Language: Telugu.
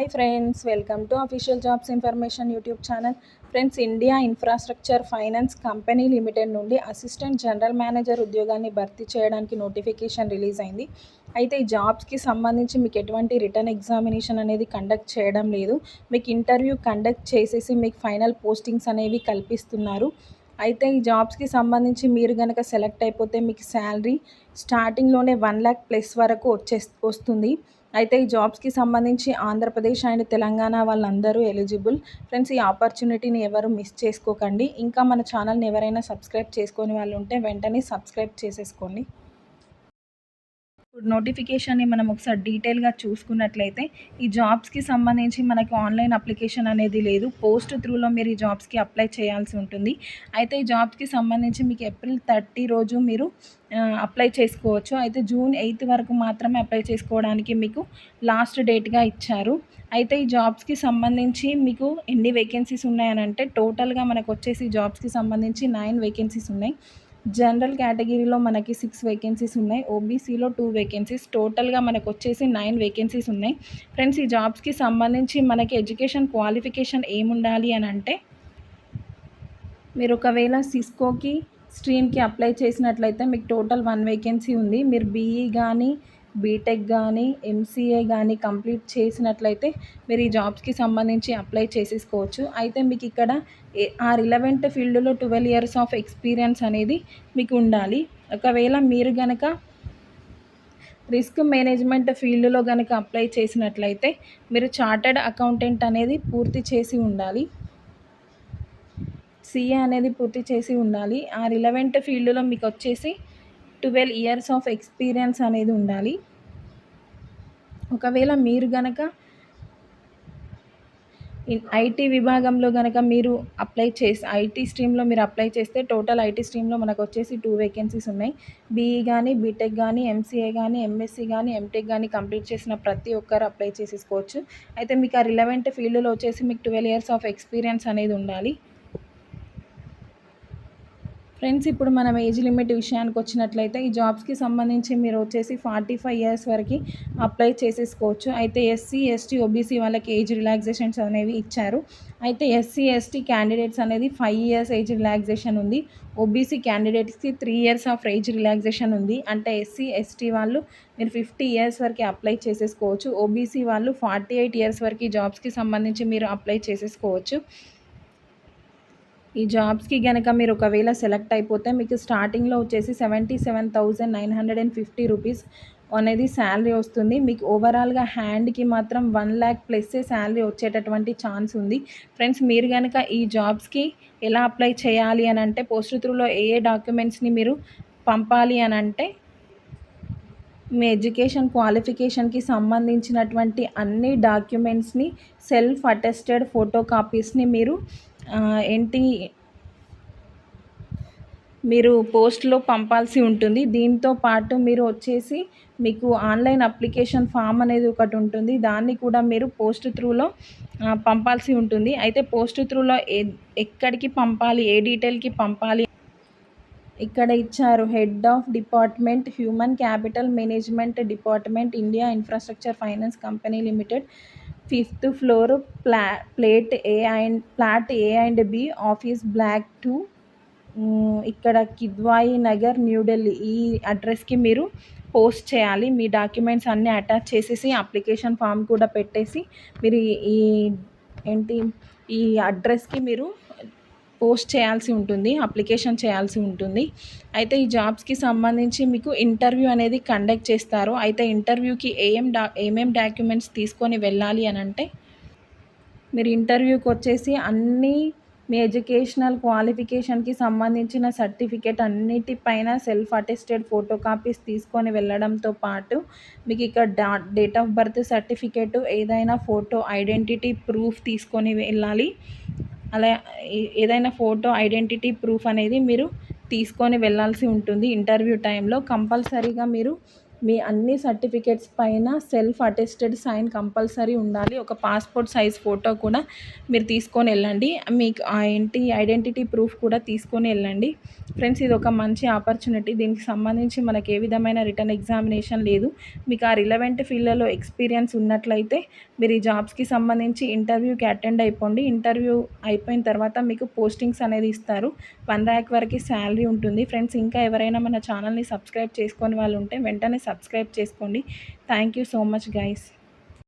Hi friends, welcome to official jobs information YouTube channel. Friends, India infrastructure finance company limited నుండి అసిస్టెంట్ జనరల్ మేనేజర్ ఉద్యోగాన్ని భర్తీ చేయడానికి నోటిఫికేషన్ రిలీజ్ అయింది. అయితే ఈ జాబ్స్కి సంబంధించి మీకు ఎటువంటి రిటర్న్ ఎగ్జామినేషన్ అనేది కండక్ట్ చేయడం లేదు. మీకు ఇంటర్వ్యూ కండక్ట్ చేసేసి మీకు ఫైనల్ పోస్టింగ్స్ అనేవి కల్పిస్తున్నారు. అయితే ఈ జాబ్స్కి సంబంధించి మీరు కనుక సెలెక్ట్ అయిపోతే మీకు శాలరీ స్టార్టింగ్లోనే 1,00,000+ వరకు వస్తుంది. అయితే ఈ జాబ్స్కి సంబంధించి ఆంధ్రప్రదేశ్ అండ్ తెలంగాణ వాళ్ళందరూ ఎలిజిబుల్. ఫ్రెండ్స్, ఈ ఆపర్చునిటీని ఎవరు మిస్ చేసుకోకండి. ఇంకా మన ఛానల్ని ఎవరైనా సబ్స్క్రైబ్ చేసుకొని వాళ్ళు ఉంటే వెంటనే సబ్స్క్రైబ్ చేసేసుకోండి. ఇప్పుడు నోటిఫికేషన్ని మనం ఒకసారి డీటెయిల్గా చూసుకున్నట్లయితే, ఈ జాబ్స్కి సంబంధించి మనకి ఆన్లైన్ అప్లికేషన్ అనేది లేదు. పోస్ట్ త్రూలో మీరు ఈ జాబ్స్కి అప్లై చేయాల్సి ఉంటుంది. అయితే ఈ జాబ్స్కి సంబంధించి మీకు ఏప్రిల్ 30 రోజు మీరు అప్లై చేసుకోవచ్చు. అయితే జూన్ 8 వరకు మాత్రమే అప్లై చేసుకోవడానికి మీకు లాస్ట్ డేట్గా ఇచ్చారు. అయితే ఈ జాబ్స్కి సంబంధించి మీకు ఎన్ని వేకెన్సీస్ ఉన్నాయనంటే, టోటల్గా మనకు వచ్చేసి జాబ్స్కి సంబంధించి 9 వేకెన్సీస్ ఉన్నాయి. జనరల్ కేటగిరీలో మనకి 6 వేకెన్సీస్ ఉన్నాయి. ఓబీసీలో 2 వేకెన్సీస్, టోటల్గా మనకు వచ్చేసి 9 వేకెన్సీస్ ఉన్నాయి. ఫ్రెండ్స్, ఈ జాబ్స్కి సంబంధించి మనకి ఎడ్యుకేషన్ క్వాలిఫికేషన్ ఏముండాలి అని అంటే, మీరు ఒకవేళ సిస్కోకి స్ట్రీమ్కి అప్లై చేసినట్లయితే మీకు టోటల్ 1 వేకెన్సీ ఉంది. మీరు బీఈ కానీ బీటెక్ కానీ ఎంసీఏ కానీ కంప్లీట్ చేసినట్లయితే మీరు ఈ జాబ్స్కి సంబంధించి అప్లై చేసేసుకోవచ్చు. అయితే మీకు ఇక్కడ ఆ రిలవెంట్ ఫీల్డ్లో 12 ఇయర్స్ ఆఫ్ ఎక్స్పీరియన్స్ అనేది మీకు ఉండాలి. ఒకవేళ మీరు కనుక రిస్క్ మేనేజ్మెంట్ ఫీల్డ్లో కనుక అప్లై చేసినట్లయితే మీరు చార్టర్డ్ అకౌంటెంట్ అనేది పూర్తి చేసి ఉండాలి. సిఏ అనేది పూర్తి చేసి ఉండాలి. ఆ రిలవెంట్ ఫీల్డ్లో మీకు వచ్చేసి 12 ఇయర్స్ ఆఫ్ ఎక్స్పీరియన్స్ అనేది ఉండాలి. ఒకవేళ మీరు గనక ఐటీ విభాగంలో గనక మీరు ఐటీ స్ట్రీమ్లో మీరు అప్లై చేస్తే టోటల్ ఐటీ స్ట్రీమ్లో మనకు వచ్చేసి 2 వేకెన్సీస్ ఉన్నాయి. బీఈ కానీ బీటెక్ కానీ ఎంసీఏ కానీ ఎంఎస్సీ కానీ ఎంటెక్ కానీ కంప్లీట్ చేసిన ప్రతి ఒక్కరు అప్లై చేసేసుకోవచ్చు. అయితే మీకు ఆ రిలవెంట్ ఫీల్డ్లో వచ్చేసి మీకు 12 ఇయర్స్ ఆఫ్ ఎక్స్పీరియన్స్ అనేది ఉండాలి. ఫ్రెండ్స్, ఇప్పుడు మనం ఏజ్ లిమిట్ విషయానికి వచ్చినట్లయితే, ఈ జాబ్స్కి సంబంధించి మీరు వచ్చేసి 45 ఇయర్స్ వరకు అప్లై చేసేసుకోవచ్చు. అయితే ఎస్సీ ఎస్టీ ఓబీసీ వాళ్ళకి ఏజ్ రిలాక్సేషన్స్ అనేవి ఇచ్చారు. అయితే ఎస్సీ ఎస్టీ క్యాండిడేట్స్ అనేది 5 ఇయర్స్ ఏజ్ రిలాక్సేషన్ ఉంది. ఓబీసీ క్యాండిడేట్స్కి 3 ఇయర్స్ ఆఫ్ ఏజ్ రిలాక్సేషన్ ఉంది. అంటే ఎస్సీ ఎస్టీ వాళ్ళు మీరు 50 ఇయర్స్ వరకు అప్లై చేసేసుకోవచ్చు. ఓబీసీ వాళ్ళు 48 ఇయర్స్ వరకు ఈ జాబ్స్కి సంబంధించి మీరు అప్లై చేసేసుకోవచ్చు. ఈ జాబ్స్కి కనుక మీరు ఒకవేళ సెలెక్ట్ అయిపోతే మీకు స్టార్టింగ్లో వచ్చేసి 77,950 రూపీస్ అనేది శాలరీ వస్తుంది. మీకు ఓవరాల్గా హ్యాండ్కి మాత్రం 1,00,000+ శాలరీ వచ్చేటటువంటి ఛాన్స్ ఉంది. ఫ్రెండ్స్, మీరు కనుక ఈ జాబ్స్కి ఎలా అప్లై చేయాలి అని అంటే, పోస్ట్ త్రూలో ఏ డాక్యుమెంట్స్ని మీరు పంపాలి అని అంటే, మీ ఎడ్యుకేషన్ క్వాలిఫికేషన్కి సంబంధించినటువంటి అన్ని డాక్యుమెంట్స్ని సెల్ఫ్ అటెస్టెడ్ ఫోటో కాపీస్ని మీరు పోస్ట్లో పంపాల్సి ఉంటుంది. దీంతో పాటు మీరు వచ్చేసి మీకు ఆన్లైన్ అప్లికేషన్ ఫామ్ అనేది ఒకటి ఉంటుంది. దాన్ని కూడా మీరు పోస్ట్ త్రూలో పంపాల్సి ఉంటుంది. అయితే పోస్ట్ త్రూలో ఎక్కడికి పంపాలి, ఏ డీటెయిల్కి పంపాలి ఇక్కడ ఇచ్చారు. Head of department, human capital management department, India infrastructure finance company limited, 5th floor, flat A and B, office block 2, ఇక్కడ కిద్వాయి నగర్, న్యూఢిల్లీ. ఈ అడ్రస్కి మీరు పోస్ట్ చేయాలి. మీ డాక్యుమెంట్స్ అన్నీ అటాచ్ చేసేసి అప్లికేషన్ ఫామ్ కూడా పెట్టేసి మీరు ఈ అడ్రస్కి మీరు పోస్ట్ చేయాల్సి ఉంటుంది, అప్లికేషన్ చేయాల్సి ఉంటుంది. అయితే ఈ జాబ్స్కి సంబంధించి మీకు ఇంటర్వ్యూ అనేది కండక్ట్ చేస్తారు. అయితే ఇంటర్వ్యూకి ఏమేం డాక్యుమెంట్స్ తీసుకొని వెళ్ళాలి అని అంటే, మీరు ఇంటర్వ్యూకి వచ్చేసి అన్నీ మీ ఎడ్యుకేషనల్ క్వాలిఫికేషన్కి సంబంధించిన సర్టిఫికేట్ అన్నిటిపైన సెల్ఫ్ అటెస్టెడ్ ఫోటో కాపీస్ తీసుకొని వెళ్ళడంతో పాటు మీకు ఇక్కడ డేట్ ఆఫ్ బర్త్ సర్టిఫికేట్, ఏదైనా ఫోటో ఐడెంటిటీ ప్రూఫ్ తీసుకొని వెళ్ళాలి. అలా ఏదైనా ఫోటో ఐడెంటిటీ ప్రూఫ్ అనేది మీరు తీసుకొని వెళ్ళాల్సి ఉంటుంది. ఇంటర్వ్యూ టైంలో కంపల్సరీగా మీరు మీ అన్ని సర్టిఫికేట్స్ పైన సెల్ఫ్ అటెస్టెడ్ సైన్ కంపల్సరీ ఉండాలి. ఒక పాస్పోర్ట్ సైజ్ ఫోటో కూడా మీరు తీసుకొని వెళ్ళండి. మీకు ఐడెంటిటీ ప్రూఫ్ కూడా తీసుకొని వెళ్ళండి. ఫ్రెండ్స్, ఇది ఒక మంచి ఆపర్చునిటీ. దీనికి సంబంధించి మనకు ఏ విధమైన రిటర్న్ ఎగ్జామినేషన్ లేదు. మీకు ఆ రిలవెంట్ ఫీల్డ్లో ఎక్స్పీరియన్స్ ఉన్నట్లయితే మీరు ఈ జాబ్స్కి సంబంధించి ఇంటర్వ్యూకి అటెండ్ అయిపోండి. ఇంటర్వ్యూ అయిపోయిన తర్వాత మీకు పోస్టింగ్స్ అనేది ఇస్తారు. 1 ర్యాంక్ వరకు శాలరీ ఉంటుంది. ఫ్రెండ్స్, ఇంకా ఎవరైనా మన ఛానల్ని సబ్స్క్రైబ్ చేసుకొని వాళ్ళు ఉంటే వెంటనే సబ్స్క్రైబ్ చేసుకోండి. Thank you so much guys.